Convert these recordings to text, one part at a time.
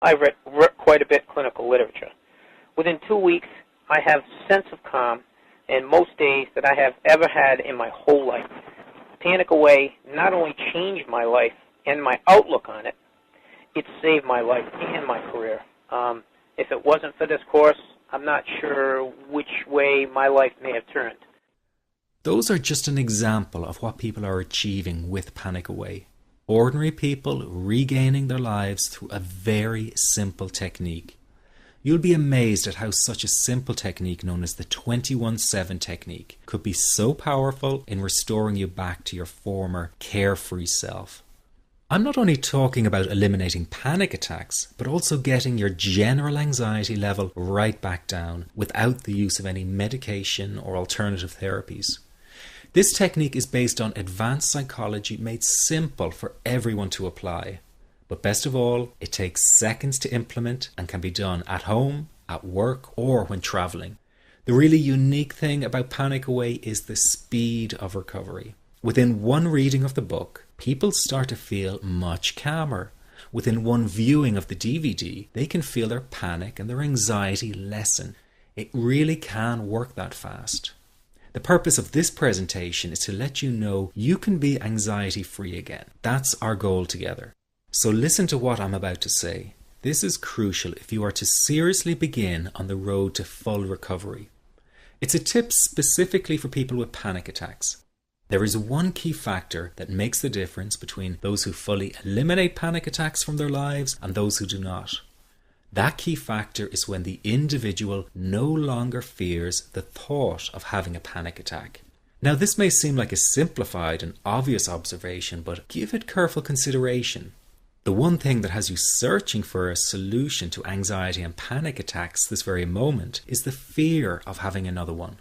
I've read quite a bit of clinical literature. Within 2 weeks, I have a sense of calm in most days that I have ever had in my whole life. Panic Away not only changed my life and my outlook on it, it saved my life and my career. If it wasn't for this course, I'm not sure which way my life may have turned. Those are just an example of what people are achieving with Panic Away. Ordinary people regaining their lives through a very simple technique. You'll be amazed at how such a simple technique known as the 21-7 technique could be so powerful in restoring you back to your former carefree self. I'm not only talking about eliminating panic attacks, but also getting your general anxiety level right back down without the use of any medication or alternative therapies. This technique is based on advanced psychology made simple for everyone to apply. But best of all, it takes seconds to implement and can be done at home, at work, or when traveling. The really unique thing about Panic Away is the speed of recovery. Within one reading of the book, people start to feel much calmer. Within one viewing of the DVD, they can feel their panic and their anxiety lessen. It really can work that fast. The purpose of this presentation is to let you know you can be anxiety-free again. That's our goal together. So listen to what I'm about to say. This is crucial if you are to seriously begin on the road to full recovery. It's a tip specifically for people with panic attacks. There is one key factor that makes the difference between those who fully eliminate panic attacks from their lives and those who do not. That key factor is when the individual no longer fears the thought of having a panic attack. Now, this may seem like a simplified and obvious observation, but give it careful consideration. The one thing that has you searching for a solution to anxiety and panic attacks this very moment is the fear of having another one.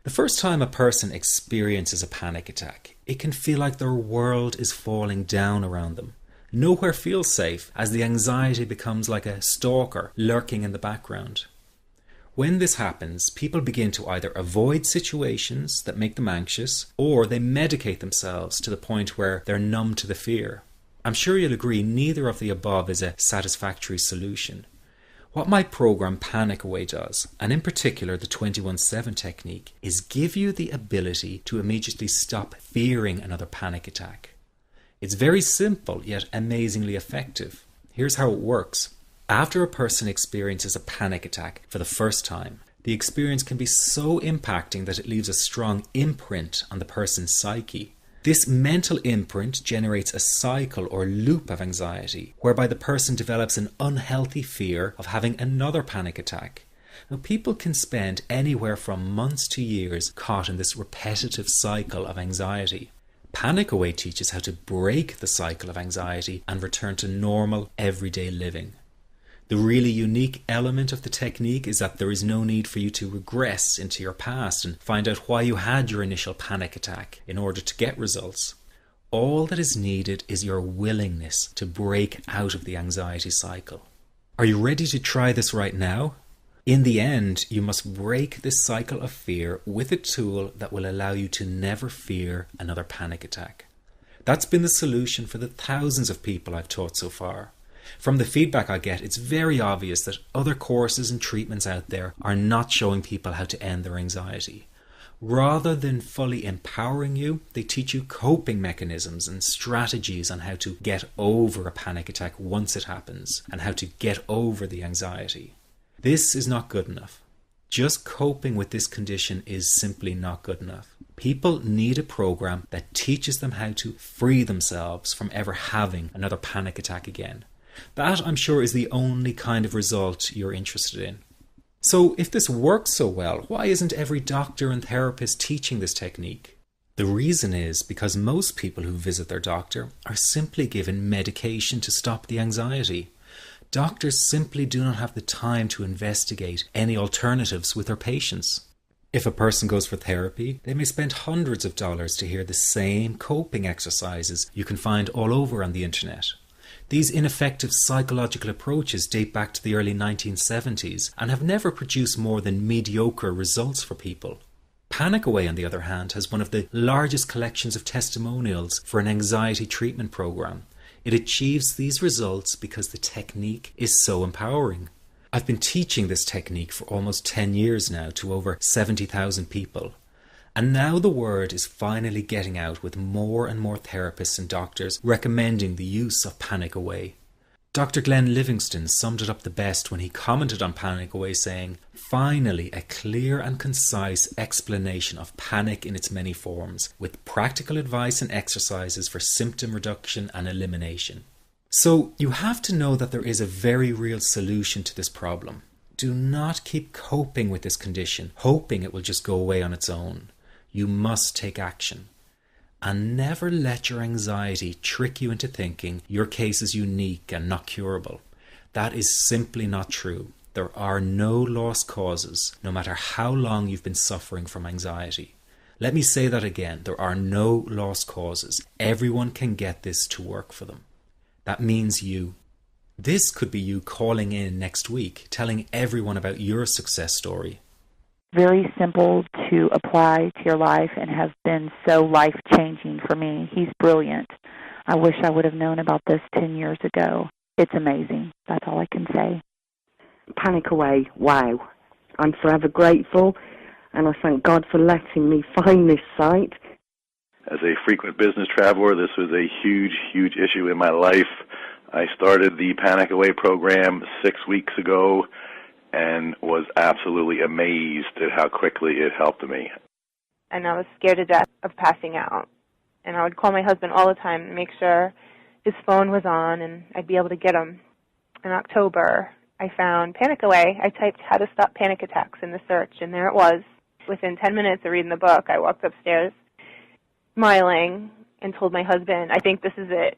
The first time a person experiences a panic attack, it can feel like their world is falling down around them. Nowhere feels safe as the anxiety becomes like a stalker lurking in the background. When this happens, people begin to either avoid situations that make them anxious, or they medicate themselves to the point where they're numb to the fear. I'm sure you'll agree neither of the above is a satisfactory solution. What my program Panic Away does, and in particular the 21-7 technique, is give you the ability to immediately stop fearing another panic attack. It's very simple yet amazingly effective. Here's how it works. After a person experiences a panic attack for the first time, the experience can be so impacting that it leaves a strong imprint on the person's psyche. This mental imprint generates a cycle or loop of anxiety, whereby the person develops an unhealthy fear of having another panic attack. Now, people can spend anywhere from months to years caught in this repetitive cycle of anxiety. Panic Away teaches how to break the cycle of anxiety and return to normal, everyday living. The really unique element of the technique is that there is no need for you to regress into your past and find out why you had your initial panic attack in order to get results. All that is needed is your willingness to break out of the anxiety cycle. Are you ready to try this right now? In the end, you must break this cycle of fear with a tool that will allow you to never fear another panic attack. That's been the solution for the thousands of people I've taught so far. From the feedback I get, it's very obvious that other courses and treatments out there are not showing people how to end their anxiety. Rather than fully empowering you, they teach you coping mechanisms and strategies on how to get over a panic attack once it happens and how to get over the anxiety. This is not good enough. Just coping with this condition is simply not good enough. People need a program that teaches them how to free themselves from ever having another panic attack again. That, I'm sure, is the only kind of result you're interested in. So if this works so well, why isn't every doctor and therapist teaching this technique? The reason is because most people who visit their doctor are simply given medication to stop the anxiety. Doctors simply do not have the time to investigate any alternatives with their patients. If a person goes for therapy, they may spend hundreds of dollars to hear the same coping exercises you can find all over on the internet. These ineffective psychological approaches date back to the early 1970s and have never produced more than mediocre results for people. Panic Away, on the other hand, has one of the largest collections of testimonials for an anxiety treatment program. It achieves these results because the technique is so empowering. I've been teaching this technique for almost 10 years now to over 70,000 people. And now the word is finally getting out with more and more therapists and doctors recommending the use of Panic Away. Dr. Glenn Livingston summed it up the best when he commented on Panic Away saying, "Finally, a clear and concise explanation of panic in its many forms, with practical advice and exercises for symptom reduction and elimination." So you have to know that there is a very real solution to this problem. Do not keep coping with this condition, hoping it will just go away on its own. You must take action. And never let your anxiety trick you into thinking your case is unique and not curable. That is simply not true. There are no lost causes, no matter how long you've been suffering from anxiety. Let me say that again. There are no lost causes. Everyone can get this to work for them. That means you. This could be you calling in next week, telling everyone about your success story. Very simple to apply to your life and has been so life-changing for me. He's brilliant. I wish I would have known about this 10 years ago. It's amazing. That's all I can say. Panic Away, wow. I'm forever grateful, and I thank God for letting me find this site. As a frequent business traveler, this was a huge, huge issue in my life. I started the Panic Away program 6 weeks ago and was absolutely amazed at how quickly it helped me. And I was scared to death of passing out. And I would call my husband all the time to make sure his phone was on and I'd be able to get him. In October, I found Panic Away. I typed "how to stop panic attacks" in the search, and there it was. Within 10 minutes of reading the book, I walked upstairs smiling and told my husband, "I think this is it.